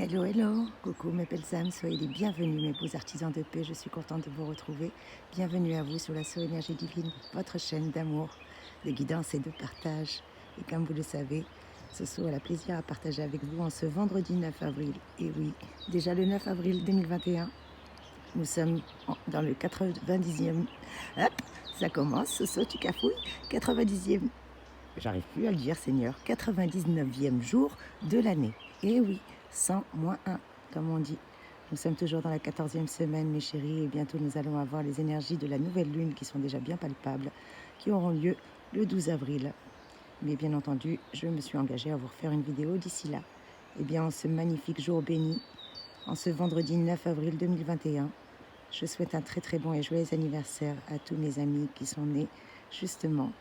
Hello, hello, coucou mes belles âmes, soyez les bienvenus mes beaux artisans de paix, je suis contente de vous retrouver. Bienvenue à vous sur la So Énergie Divine, votre chaîne d'amour, de guidance et de partage. Et comme vous le savez, ce soir, la plaisir à partager avec vous en ce vendredi 9 avril. Et oui, déjà le 9 avril 2021, nous sommes dans le 90e, hop, ça commence, Soso, tu cafouilles, 90e, j'arrive plus à le dire Seigneur, 99e jour de l'année. Et oui, 100 moins 1, comme on dit. Nous sommes toujours dans la 14e semaine, mes chéris, et bientôt nous allons avoir les énergies de la nouvelle lune qui sont déjà bien palpables, qui auront lieu le 12 avril. Mais bien entendu, je me suis engagée à vous refaire une vidéo d'ici là. Et bien, en ce magnifique jour béni, en ce vendredi 9 avril 2021, je souhaite un très très bon et joyeux anniversaire à tous mes amis qui sont nés justement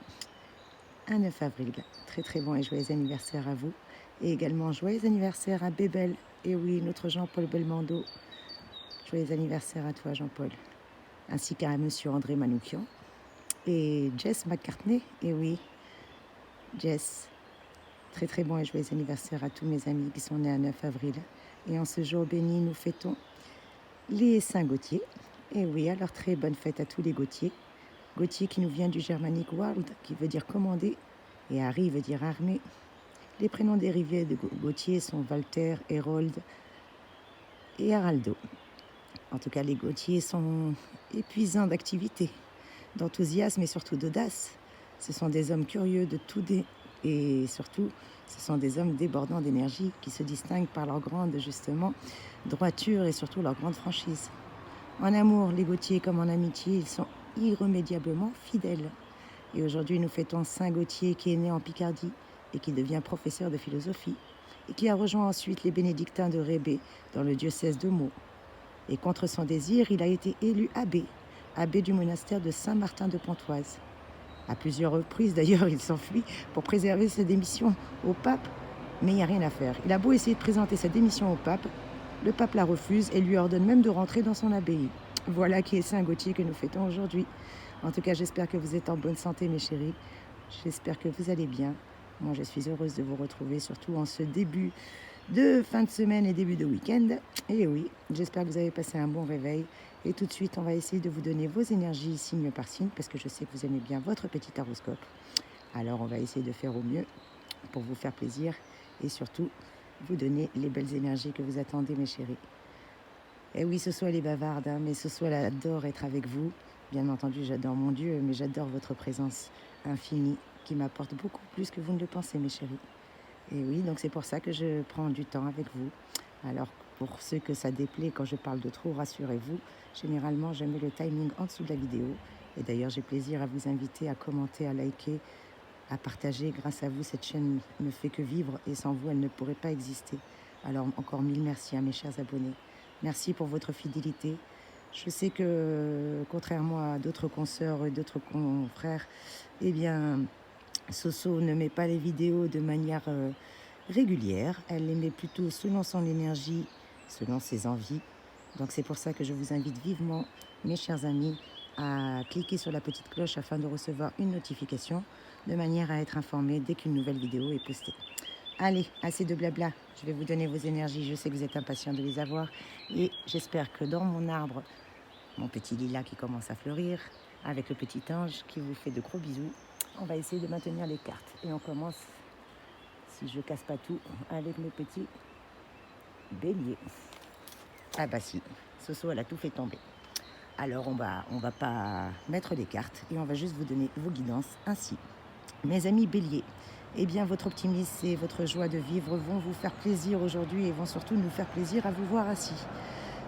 un 9 avril. Très très bon et joyeux anniversaire à vous. Et également joyeux anniversaire à Bébel. Et oui, notre Jean-Paul Belmondo. Joyeux anniversaire à toi Jean-Paul. Ainsi qu'à monsieur André Manoukian. Et Jess McCartney. Et oui, Jess. Très très bon et joyeux anniversaire à tous mes amis qui sont nés un 9 avril. Et en ce jour béni, nous fêtons les Saints Gauthier. Et oui, alors très bonne fête à tous les Gauthier. Gauthier qui nous vient du germanique Wald, qui veut dire commander, et Harry veut dire armée. Les prénoms dérivés de Gauthier sont Walter, Hérold et Haraldo. En tout cas, les Gauthier sont épuisants d'activité, d'enthousiasme et surtout d'audace. Ce sont des hommes curieux de tout et surtout, ce sont des hommes débordants d'énergie qui se distinguent par leur grande, justement, droiture et surtout leur grande franchise. En amour, les Gauthier comme en amitié, ils sont irrémédiablement fidèles. Et aujourd'hui, nous fêtons Saint Gauthier qui est né en Picardie et qui devient professeur de philosophie et qui a rejoint ensuite les bénédictins de Rébé dans le diocèse de Meaux. Et contre son désir, il a été élu abbé du monastère de Saint-Martin de Pontoise. À plusieurs reprises, d'ailleurs, il s'enfuit pour préserver sa démission au pape, mais il n'y a rien à faire. Il a beau essayer de présenter sa démission au pape, le pape la refuse et lui ordonne même de rentrer dans son abbaye. Voilà qui est Saint Gauthier que nous fêtons aujourd'hui. En tout cas, j'espère que vous êtes en bonne santé, mes chéris. J'espère que vous allez bien. Moi, je suis heureuse de vous retrouver, surtout en ce début de fin de semaine et début de week-end. Et oui, j'espère que vous avez passé un bon réveil. Et tout de suite, on va essayer de vous donner vos énergies signe par signe, parce que je sais que vous aimez bien votre petit horoscope. Alors, on va essayer de faire au mieux pour vous faire plaisir et surtout vous donner les belles énergies que vous attendez, mes chéris. Et oui, ce soit les bavardes, mais ce soit elle adore être avec vous. Bien entendu, j'adore mon Dieu, mais j'adore votre présence infinie qui m'apporte beaucoup plus que vous ne le pensez, mes chéris. Et oui, donc c'est pour ça que je prends du temps avec vous. Alors, pour ceux que ça déplaît quand je parle de trop, rassurez-vous, généralement, je mets le timing en dessous de la vidéo. Et d'ailleurs, j'ai plaisir à vous inviter à commenter, à liker, à partager. Grâce à vous, cette chaîne ne fait que vivre et sans vous, elle ne pourrait pas exister. Alors, encore mille merci à mes chers abonnés. Merci pour votre fidélité. Je sais que, contrairement à d'autres consoeurs et d'autres confrères, eh bien, Soso ne met pas les vidéos de manière régulière. Elle les met plutôt selon son énergie, selon ses envies. Donc c'est pour ça que je vous invite vivement, mes chers amis, à cliquer sur la petite cloche afin de recevoir une notification, de manière à être informé dès qu'une nouvelle vidéo est postée. Allez, assez de blabla, je vais vous donner vos énergies, je sais que vous êtes impatients de les avoir. Et j'espère que dans mon arbre, mon petit lilas qui commence à fleurir, avec le petit ange qui vous fait de gros bisous, on va essayer de maintenir les cartes. Et on commence, si je casse pas tout, avec mes petits béliers. Ah bah si, Soso elle a tout fait tomber. Alors on va pas mettre les cartes et on va juste vous donner vos guidances ainsi. Mes amis béliers, eh bien votre optimisme et votre joie de vivre vont vous faire plaisir aujourd'hui et vont surtout nous faire plaisir à vous voir assis.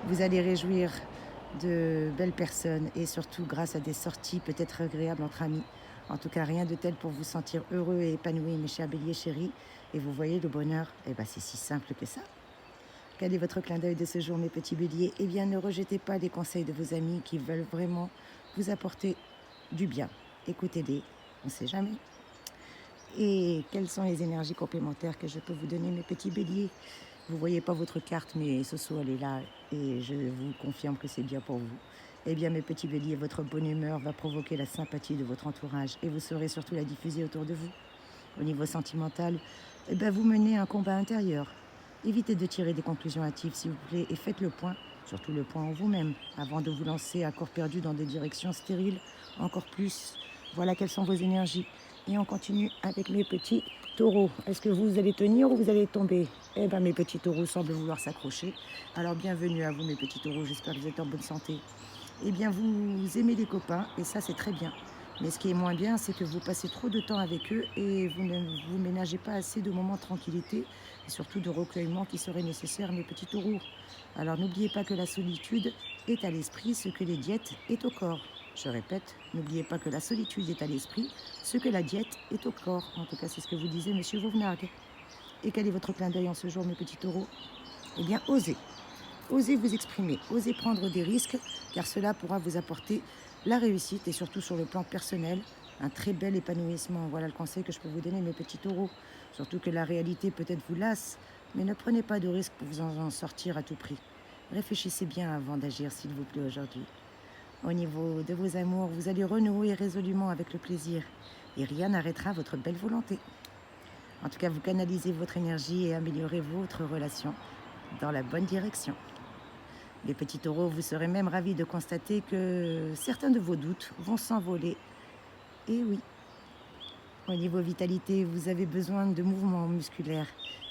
Vous allez réjouir de belles personnes et surtout grâce à des sorties peut-être agréables entre amis. En tout cas, rien de tel pour vous sentir heureux et épanoui, mes chers béliers chéris. Et vous voyez le bonheur, eh ben c'est si simple que ça. Quel est votre clin d'œil de ce jour, mes petits béliers? Eh bien, ne rejetez pas les conseils de vos amis qui veulent vraiment vous apporter du bien. Écoutez-les, on ne sait jamais. Et quelles sont les énergies complémentaires que je peux vous donner, mes petits béliers? Vous ne voyez pas votre carte, mais Soso, elle est là et je vous confirme que c'est bien pour vous. Eh bien, mes petits béliers, votre bonne humeur va provoquer la sympathie de votre entourage et vous saurez surtout la diffuser autour de vous. Au niveau sentimental, eh bien, vous menez un combat intérieur. Évitez de tirer des conclusions hâtives, s'il vous plaît, et faites le point, surtout le point en vous-même, avant de vous lancer à corps perdu dans des directions stériles. Encore plus, voilà quelles sont vos énergies. Et on continue avec mes petits taureaux. Est-ce que vous allez tenir ou vous allez tomber? Eh bien, mes petits taureaux semblent vouloir s'accrocher. Alors, bienvenue à vous, mes petits taureaux. J'espère que vous êtes en bonne santé. Eh bien, vous aimez les copains, et ça, c'est très bien. Mais ce qui est moins bien, c'est que vous passez trop de temps avec eux et vous ne vous ménagez pas assez de moments de tranquillité et surtout de recueillement qui seraient nécessaires, mes petits taureaux. Alors n'oubliez pas que la solitude est à l'esprit ce que les diètes est au corps. Je répète, n'oubliez pas que la solitude est à l'esprit ce que la diète est au corps. En tout cas, c'est ce que vous disait monsieur Vauvenargues. Et quel est votre clin d'œil en ce jour, mes petits taureaux? Eh bien, osez. Osez vous exprimer, osez prendre des risques, car cela pourra vous apporter la réussite et surtout sur le plan personnel, un très bel épanouissement. Voilà le conseil que je peux vous donner, mes petits taureaux. Surtout que la réalité peut-être vous lasse, mais ne prenez pas de risques pour vous en sortir à tout prix. Réfléchissez bien avant d'agir, s'il vous plaît, aujourd'hui. Au niveau de vos amours, vous allez renouer résolument avec le plaisir et rien n'arrêtera votre belle volonté. En tout cas, vous canalisez votre énergie et améliorez votre relation dans la bonne direction. Les petits taureaux, vous serez même ravis de constater que certains de vos doutes vont s'envoler. Et oui, au niveau vitalité, vous avez besoin de mouvements musculaires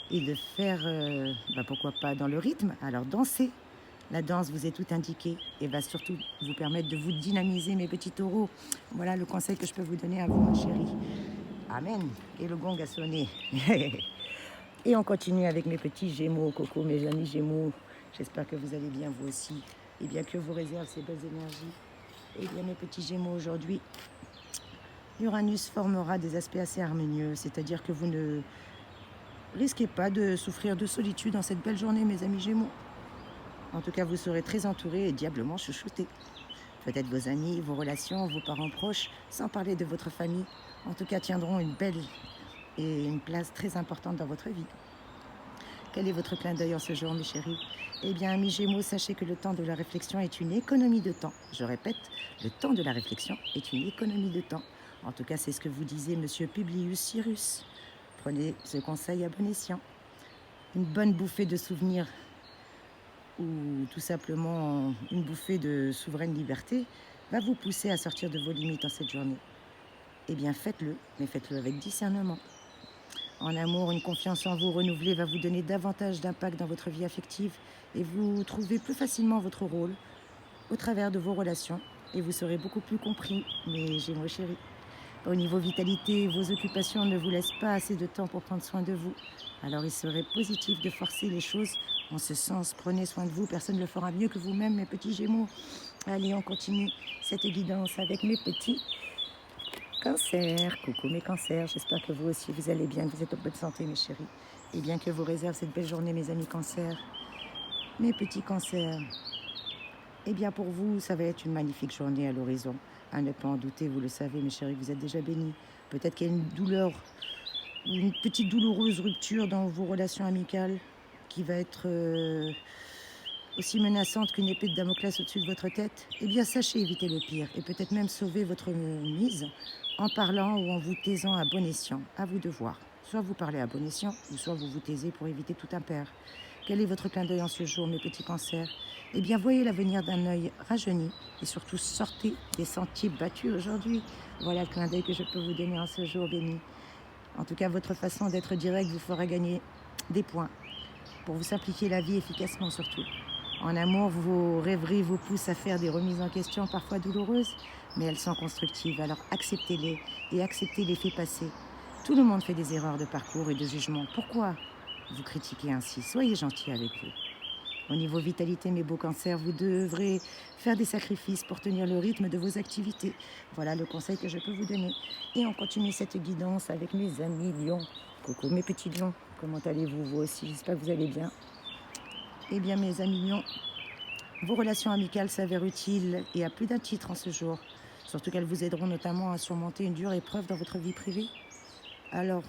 et de faire, pourquoi pas, dans le rythme. Alors dansez. La danse vous est tout indiquée et va surtout vous permettre de vous dynamiser, mes petits taureaux. Voilà le conseil que je peux vous donner à vous, ma chérie. Amen. Et le gong a sonné. Et on continue avec mes petits gémeaux, Coco, mes amis gémeaux. J'espère que vous allez bien, vous aussi. Et bien que vous réserve ces belles énergies. Et bien mes petits gémeaux, aujourd'hui, Uranus formera des aspects assez harmonieux. C'est-à-dire que vous ne risquez pas de souffrir de solitude dans cette belle journée, mes amis gémeaux. En tout cas, vous serez très entourés et diablement chouchoutés. Peut-être vos amis, vos relations, vos parents proches, sans parler de votre famille, en tout cas tiendront une belle et une place très importante dans votre vie. Quel est votre clin d'œil en ce jour, mes chéris? Eh bien, amis Gémeaux, sachez que le temps de la réflexion est une économie de temps. Je répète, le temps de la réflexion est une économie de temps. En tout cas, c'est ce que vous disait monsieur Publius Cyrus. Prenez ce conseil à bon escient. Une bonne bouffée de souvenirs ou tout simplement une bouffée de souveraine liberté va vous pousser à sortir de vos limites en cette journée. Eh bien, faites-le, mais faites-le avec discernement. En amour, une confiance en vous renouvelée va vous donner davantage d'impact dans votre vie affective et vous trouvez plus facilement votre rôle au travers de vos relations et vous serez beaucoup plus compris, mes Gémeaux chéris. Au niveau vitalité, vos occupations ne vous laissent pas assez de temps pour prendre soin de vous. Alors il serait positif de forcer les choses en ce sens. Prenez soin de vous, personne ne le fera mieux que vous-même, mes petits Gémeaux. Allez, on continue cette guidance avec mes petits Cancer. Coucou mes cancers, j'espère que vous aussi vous allez bien, que vous êtes en bonne santé, mes chéris. Et bien que vous réserve cette belle journée, mes amis cancers, mes petits cancers. Eh bien pour vous, ça va être une magnifique journée à l'horizon. À ne pas en douter, vous le savez, mes chéris, vous êtes déjà bénis. Peut-être qu'il y a une douleur, ou une petite douloureuse rupture dans vos relations amicales qui va être aussi menaçante qu'une épée de Damoclès au-dessus de votre tête. Eh bien sachez éviter le pire et peut-être même sauver votre mise en parlant ou en vous taisant à bon escient. À vous de voir. Soit vous parlez à bon escient, ou soit vous vous taisez pour éviter tout impair. Quel est votre clin d'œil en ce jour, mes petits cancers? Eh bien, voyez l'avenir d'un œil rajeuni et surtout sortez des sentiers battus aujourd'hui. Voilà le clin d'œil que je peux vous donner en ce jour béni. En tout cas, votre façon d'être direct vous fera gagner des points pour vous simplifier la vie efficacement surtout. En amour, vos rêveries vous poussent à faire des remises en question parfois douloureuses, mais elles sont constructives, alors acceptez-les et acceptez les faits passés. Tout le monde fait des erreurs de parcours et de jugement. Pourquoi vous critiquez ainsi? Soyez gentils avec vous. Au niveau vitalité, mes beaux cancers, vous devrez faire des sacrifices pour tenir le rythme de vos activités. Voilà le conseil que je peux vous donner. Et on continue cette guidance avec mes amis lions. Coucou mes petits lions, comment allez-vous vous aussi? J'espère que vous allez bien. Eh bien mes amis lions, vos relations amicales s'avèrent utiles et à plus d'un titre en ce jour. Surtout qu'elles vous aideront notamment à surmonter une dure épreuve dans votre vie privée. Alors,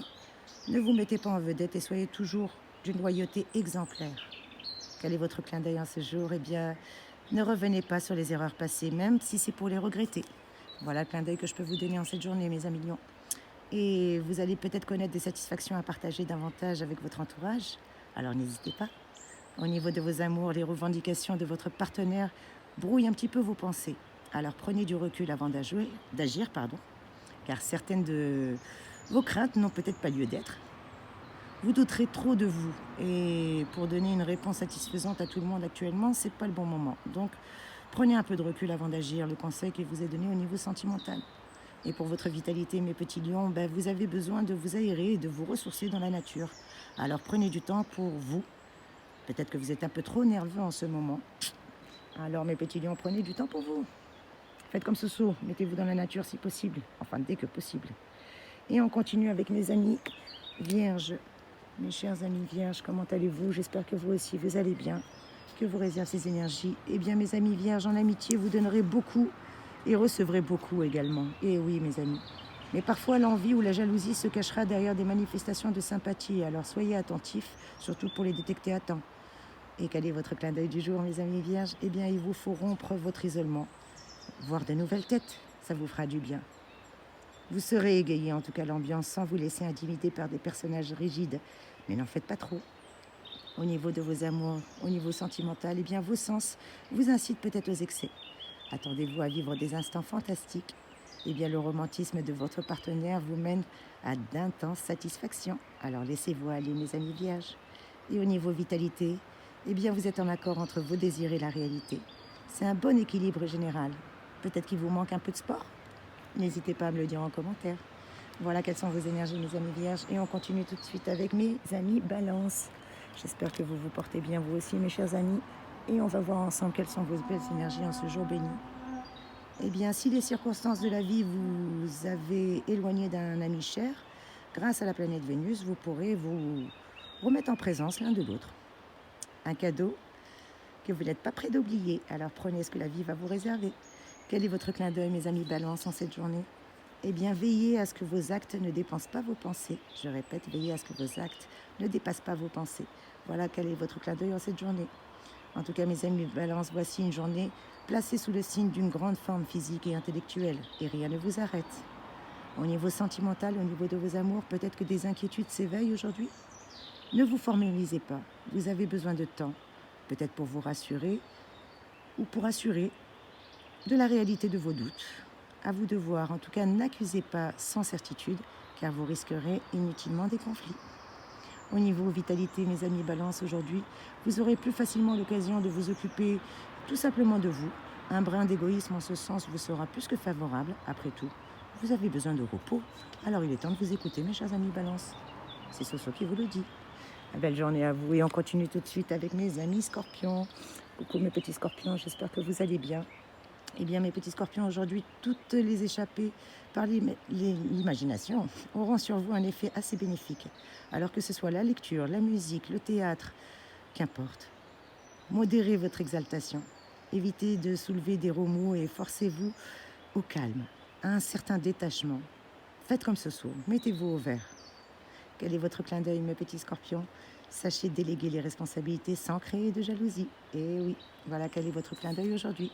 ne vous mettez pas en vedette et soyez toujours d'une loyauté exemplaire. Quel est votre clin d'œil en ce jour? Eh bien, ne revenez pas sur les erreurs passées, même si c'est pour les regretter. Voilà le clin d'œil que je peux vous donner en cette journée, mes amis lions. Et vous allez peut-être connaître des satisfactions à partager davantage avec votre entourage. Alors n'hésitez pas. Au niveau de vos amours, les revendications de votre partenaire brouillent un petit peu vos pensées. Alors prenez du recul avant d'agir, car certaines de vos craintes n'ont peut-être pas lieu d'être. Vous douterez trop de vous. Et pour donner une réponse satisfaisante à tout le monde actuellement, c'est pas le bon moment. Donc prenez un peu de recul avant d'agir, le conseil qui vous est donné au niveau sentimental. Et pour votre vitalité, mes petits lions, vous avez besoin de vous aérer et de vous ressourcer dans la nature. Alors prenez du temps pour vous. Peut-être que vous êtes un peu trop nerveux en ce moment. Alors mes petits lions, prenez du temps pour vous. Faites comme Soso, mettez-vous dans la nature si possible. Enfin, dès que possible. Et on continue avec mes amis vierges. Mes chers amis vierges, comment allez-vous? J'espère que vous aussi, vous allez bien. Que vous réservez ces énergies. Eh bien, mes amis vierges, en amitié, vous donnerez beaucoup et recevrez beaucoup également. Et oui, mes amis. Mais parfois, l'envie ou la jalousie se cachera derrière des manifestations de sympathie. Alors, soyez attentifs, surtout pour les détecter à temps. Et quel est votre clin d'œil du jour, mes amis vierges? Eh bien, il vous faut rompre votre isolement. Voir de nouvelles têtes, ça vous fera du bien. Vous serez égayé en tout cas l'ambiance sans vous laisser intimider par des personnages rigides. Mais n'en faites pas trop. Au niveau de vos amours, au niveau sentimental, eh bien vos sens vous incitent peut-être aux excès. Attendez-vous à vivre des instants fantastiques. Eh bien le romantisme de votre partenaire vous mène à d'intenses satisfactions. Alors laissez-vous aller, mes amis vierges. Et au niveau vitalité, eh bien vous êtes en accord entre vos désirs et la réalité. C'est un bon équilibre général. Peut-être qu'il vous manque un peu de sport? N'hésitez pas à me le dire en commentaire. Voilà quelles sont vos énergies, mes amis vierges. Et on continue tout de suite avec mes amis balance. J'espère que vous vous portez bien, vous aussi, mes chers amis. Et on va voir ensemble quelles sont vos belles énergies en ce jour béni. Eh bien, si les circonstances de la vie vous avez éloigné d'un ami cher, grâce à la planète Vénus, vous pourrez vous remettre en présence l'un de l'autre. Un cadeau que vous n'êtes pas prêt d'oublier. Alors prenez ce que la vie va vous réserver. Quel est votre clin d'œil, mes amis balance, en cette journée? Eh bien, veillez à ce que vos actes ne dépassent pas vos pensées. Je répète, veillez à ce que vos actes ne dépassent pas vos pensées. Voilà quel est votre clin d'œil en cette journée. En tout cas, mes amis balance, voici une journée placée sous le signe d'une grande forme physique et intellectuelle. Et rien ne vous arrête. Au niveau sentimental, au niveau de vos amours, peut-être que des inquiétudes s'éveillent aujourd'hui. Ne vous formalisez pas. Vous avez besoin de temps. Peut-être pour vous rassurer ou pour assurer de la réalité de vos doutes. À vous de voir. En tout cas, n'accusez pas sans certitude, car vous risquerez inutilement des conflits. Au niveau vitalité, mes amis balance, aujourd'hui, vous aurez plus facilement l'occasion de vous occuper tout simplement de vous. Un brin d'égoïsme en ce sens vous sera plus que favorable. Après tout, vous avez besoin de repos. Alors il est temps de vous écouter, mes chers amis balance. C'est Soso qui vous le dit. Une belle journée à vous et on continue tout de suite avec mes amis scorpions. Coucou mes petits scorpions, j'espère que vous allez bien. Eh bien, mes petits scorpions, aujourd'hui, toutes les échappées par l'imagination auront sur vous un effet assez bénéfique. Alors que ce soit la lecture, la musique, le théâtre, qu'importe. Modérez votre exaltation. Évitez de soulever des remous et forcez-vous au calme, à un certain détachement. Faites comme ce soir, mettez-vous au vert. Quel est votre clin d'œil, mes petits scorpions? Sachez déléguer les responsabilités sans créer de jalousie. Et oui, voilà quel est votre clin d'œil aujourd'hui.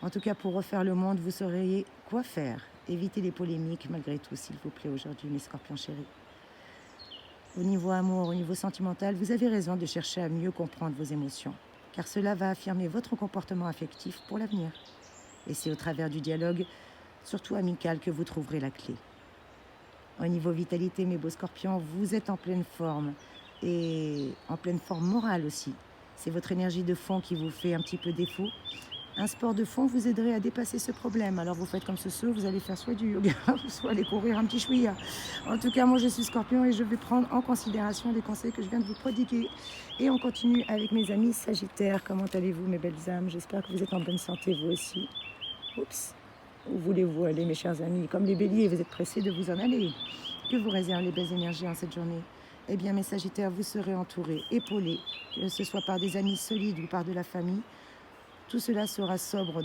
En tout cas, pour refaire le monde, vous sauriez quoi faire. Évitez les polémiques, malgré tout, s'il vous plaît, aujourd'hui, mes scorpions chéris. Au niveau amour, au niveau sentimental, vous avez raison de chercher à mieux comprendre vos émotions, car cela va affirmer votre comportement affectif pour l'avenir. Et c'est au travers du dialogue, surtout amical, que vous trouverez la clé. Au niveau vitalité, mes beaux scorpions, vous êtes en pleine forme, et en pleine forme morale aussi. C'est votre énergie de fond qui vous fait un petit peu défaut. Un sport de fond vous aiderait à dépasser ce problème. Alors vous faites comme ce, vous allez faire soit du yoga, soit aller courir un petit chouïa. En tout cas, moi je suis scorpion et je vais prendre en considération les conseils que je viens de vous prodiguer. Et on continue avec mes amis sagittaires. Comment allez-vous, mes belles âmes? J'espère que vous êtes en bonne santé, vous aussi. Oups. Où voulez-vous aller, mes chers amis? Comme les béliers, vous êtes pressés de vous en aller. Que vous réservent les belles énergies en cette journée? Eh bien, mes sagittaires, vous serez entourés, épaulés, que ce soit par des amis solides ou par de la famille. Tout cela sera sobre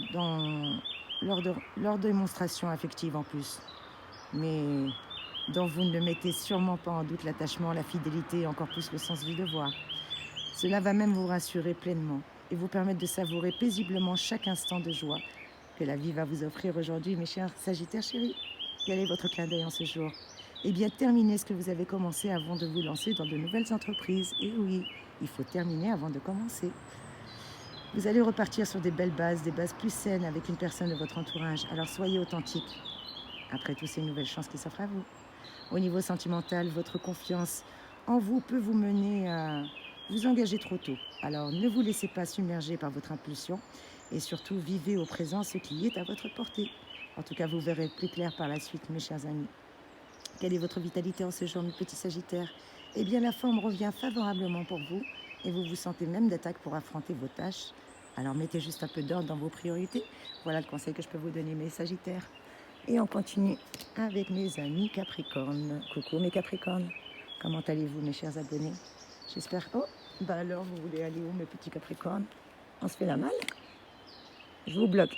lors de démonstrations affectives en plus, mais dont vous ne mettez sûrement pas en doute l'attachement, la fidélité et encore plus le sens du devoir. Cela va même vous rassurer pleinement et vous permettre de savourer paisiblement chaque instant de joie que la vie va vous offrir aujourd'hui, mes chers sagittaires chéris. Quel est votre clin d'œil en ce jour? Eh bien, terminez ce que vous avez commencé avant de vous lancer dans de nouvelles entreprises. Et oui, il faut terminer avant de commencer. Vous allez repartir sur des bases plus saines avec une personne de votre entourage. Alors soyez authentique. Après tout, c'est une nouvelle chance qui s'offre à vous. Au niveau sentimental, votre confiance en vous peut vous mener à vous engager trop tôt. Alors ne vous laissez pas submerger par votre impulsion et surtout vivez au présent ce qui est à votre portée. En tout cas, vous verrez plus clair par la suite, mes chers amis. Quelle est votre vitalité en ce jour, mes petits Sagittaires? Eh bien, la forme revient favorablement pour vous et vous vous sentez même d'attaque pour affronter vos tâches. Alors mettez juste un peu d'ordre dans vos priorités. Voilà le conseil que je peux vous donner, mes Sagittaires. Et on continue avec mes amis Capricornes. Coucou mes Capricornes. Comment allez-vous, mes chers abonnés? J'espère... Oh, bah alors, vous voulez aller où, mes petits Capricornes? On se fait la malle? Je vous bloque.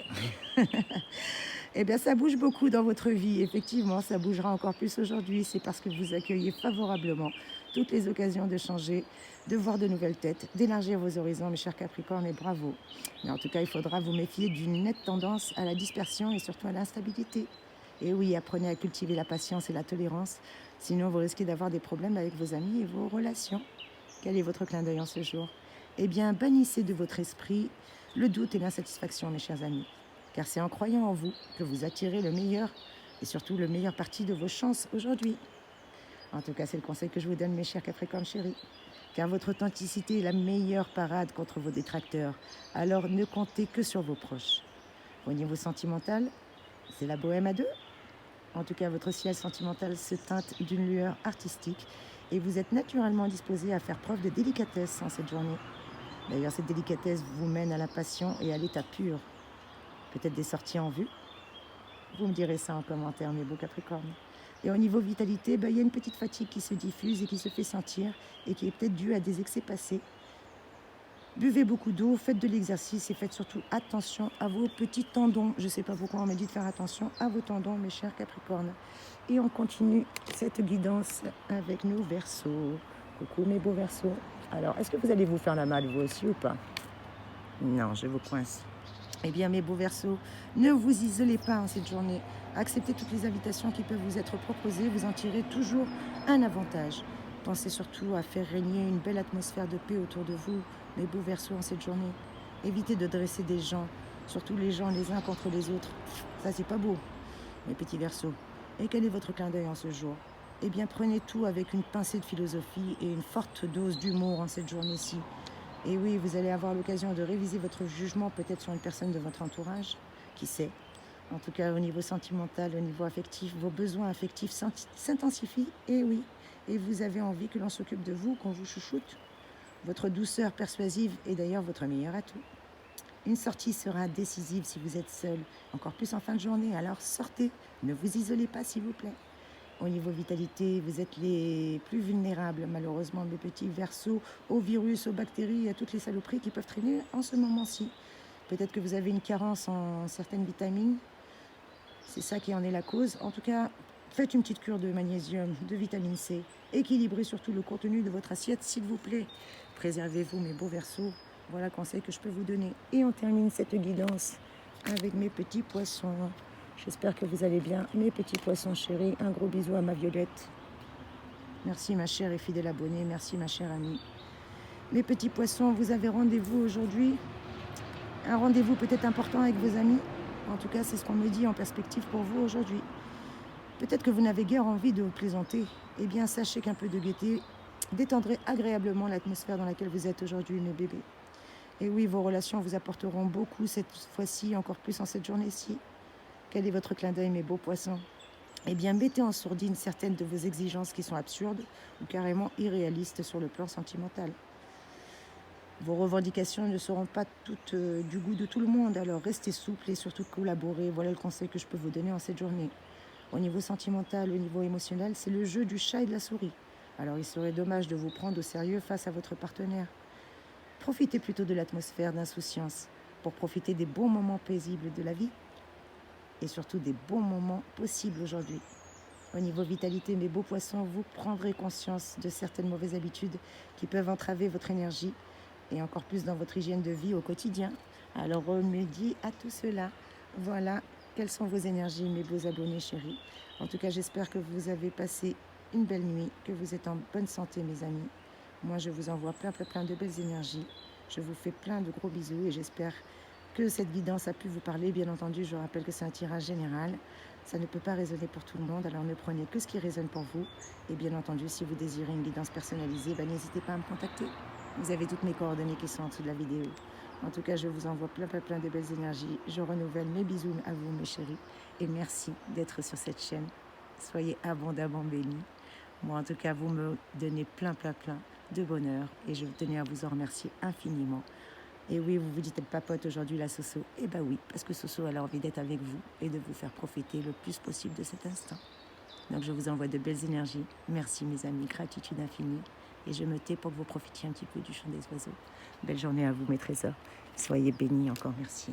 Eh bien, ça bouge beaucoup dans votre vie. Effectivement, ça bougera encore plus aujourd'hui. C'est parce que vous accueillez favorablement toutes les occasions de changer, de voir de nouvelles têtes, d'élargir vos horizons, mes chers Capricornes, et bravo. Mais en tout cas, il faudra vous méfier d'une nette tendance à la dispersion et surtout à l'instabilité. Et oui, apprenez à cultiver la patience et la tolérance. Sinon, vous risquez d'avoir des problèmes avec vos amis et vos relations. Quel est votre clin d'œil en ce jour? Eh bien, bannissez de votre esprit le doute et l'insatisfaction, mes chers amis. Car c'est en croyant en vous que vous attirez le meilleur et surtout le meilleur parti de vos chances aujourd'hui. En tout cas, c'est le conseil que je vous donne, mes chers Capricornes chéris. Car votre authenticité est la meilleure parade contre vos détracteurs. Alors ne comptez que sur vos proches. Au niveau sentimental, c'est la bohème à deux. En tout cas, votre ciel sentimental se teinte d'une lueur artistique et vous êtes naturellement disposé à faire preuve de délicatesse en cette journée. D'ailleurs, cette délicatesse vous mène à la passion et à l'état pur. Peut-être des sorties en vue. Vous me direz ça en commentaire, mes beaux Capricornes. Et au niveau vitalité, il y a une petite fatigue qui se diffuse et qui se fait sentir et qui est peut-être due à des excès passés. Buvez beaucoup d'eau, faites de l'exercice et faites surtout attention à vos petits tendons. Je ne sais pas pourquoi on m'a dit de faire attention à vos tendons, mes chers Capricornes. Et on continue cette guidance avec nos Verseaux. Coucou mes beaux Verseaux. Alors, est-ce que vous allez vous faire la malle vous aussi ou pas? Non, je vous coince. Eh bien, mes beaux Verseaux, ne vous isolez pas en cette journée. Acceptez toutes les invitations qui peuvent vous être proposées. Vous en tirez toujours un avantage. Pensez surtout à faire régner une belle atmosphère de paix autour de vous, mes beaux Verseaux, en cette journée. Évitez de dresser des gens, surtout les gens les uns contre les autres. Ça, c'est pas beau, mes petits Verseaux. Et quel est votre clin d'œil en ce jour? Eh bien, prenez tout avec une pincée de philosophie et une forte dose d'humour en cette journée-ci. Et oui, vous allez avoir l'occasion de réviser votre jugement peut-être sur une personne de votre entourage, qui sait. En tout cas, au niveau sentimental, au niveau affectif, vos besoins affectifs s'intensifient, et oui. Et vous avez envie que l'on s'occupe de vous, qu'on vous chouchoute. Votre douceur persuasive est d'ailleurs votre meilleur atout. Une sortie sera décisive si vous êtes seul, encore plus en fin de journée, alors sortez, ne vous isolez pas s'il vous plaît. Au niveau vitalité, vous êtes les plus vulnérables, malheureusement, mes petits Verseaux, aux virus, aux bactéries, à toutes les saloperies qui peuvent traîner en ce moment-ci. Peut-être que vous avez une carence en certaines vitamines. C'est ça qui en est la cause. En tout cas, faites une petite cure de magnésium, de vitamine C. Équilibrez surtout le contenu de votre assiette, s'il vous plaît. Préservez-vous, mes beaux Verseaux. Voilà le conseil que je peux vous donner. Et on termine cette guidance avec mes petits poissons. J'espère que vous allez bien, mes petits poissons chéris. Un gros bisou à ma Violette. Merci ma chère et fidèle abonnée. Merci ma chère amie. Mes petits poissons, vous avez rendez-vous aujourd'hui. Un rendez-vous peut-être important avec vos amis. En tout cas, c'est ce qu'on me dit en perspective pour vous aujourd'hui. Peut-être que vous n'avez guère envie de vous plaisanter. Eh bien, sachez qu'un peu de gaieté détendrait agréablement l'atmosphère dans laquelle vous êtes aujourd'hui, mes bébés. Et oui, vos relations vous apporteront beaucoup cette fois-ci, encore plus en cette journée-ci. Quel est votre clin d'œil, mes beaux poissons? Eh bien, mettez en sourdine certaines de vos exigences qui sont absurdes ou carrément irréalistes sur le plan sentimental. Vos revendications ne seront pas toutes du goût de tout le monde, alors restez souple et surtout collaborez. Voilà le conseil que je peux vous donner en cette journée. Au niveau sentimental, au niveau émotionnel, c'est le jeu du chat et de la souris. Alors il serait dommage de vous prendre au sérieux face à votre partenaire. Profitez plutôt de l'atmosphère d'insouciance pour profiter des bons moments paisibles de la vie et surtout des bons moments possibles aujourd'hui. Au niveau vitalité, mes beaux poissons, vous prendrez conscience de certaines mauvaises habitudes qui peuvent entraver votre énergie et encore plus dans votre hygiène de vie au quotidien. Alors remédiez à tout cela. Voilà quelles sont vos énergies, mes beaux abonnés chéris. En tout cas, j'espère que vous avez passé une belle nuit, que vous êtes en bonne santé, mes amis. Moi, je vous envoie plein de belles énergies. Je vous fais plein de gros bisous et j'espère que cette guidance a pu vous parler. Bien entendu, je rappelle que c'est un tirage général. Ça ne peut pas résonner pour tout le monde, alors ne prenez que ce qui résonne pour vous. Et bien entendu, si vous désirez une guidance personnalisée, n'hésitez pas à me contacter. Vous avez toutes mes coordonnées qui sont en dessous de la vidéo. En tout cas, je vous envoie plein de belles énergies. Je renouvelle mes bisous à vous, mes chéris. Et merci d'être sur cette chaîne. Soyez abondamment bénis. Moi, en tout cas, vous me donnez plein de bonheur. Et je tenais à vous en remercier infiniment. Et oui, vous vous dites, elle papote aujourd'hui, la Soso. Eh bien oui, parce que Soso, elle a envie d'être avec vous et de vous faire profiter le plus possible de cet instant. Donc, je vous envoie de belles énergies. Merci, mes amis. Gratitude infinie. Et je me tais pour que vous profitiez un petit peu du chant des oiseaux. Belle journée à vous, mes trésors. Soyez bénis encore. Merci.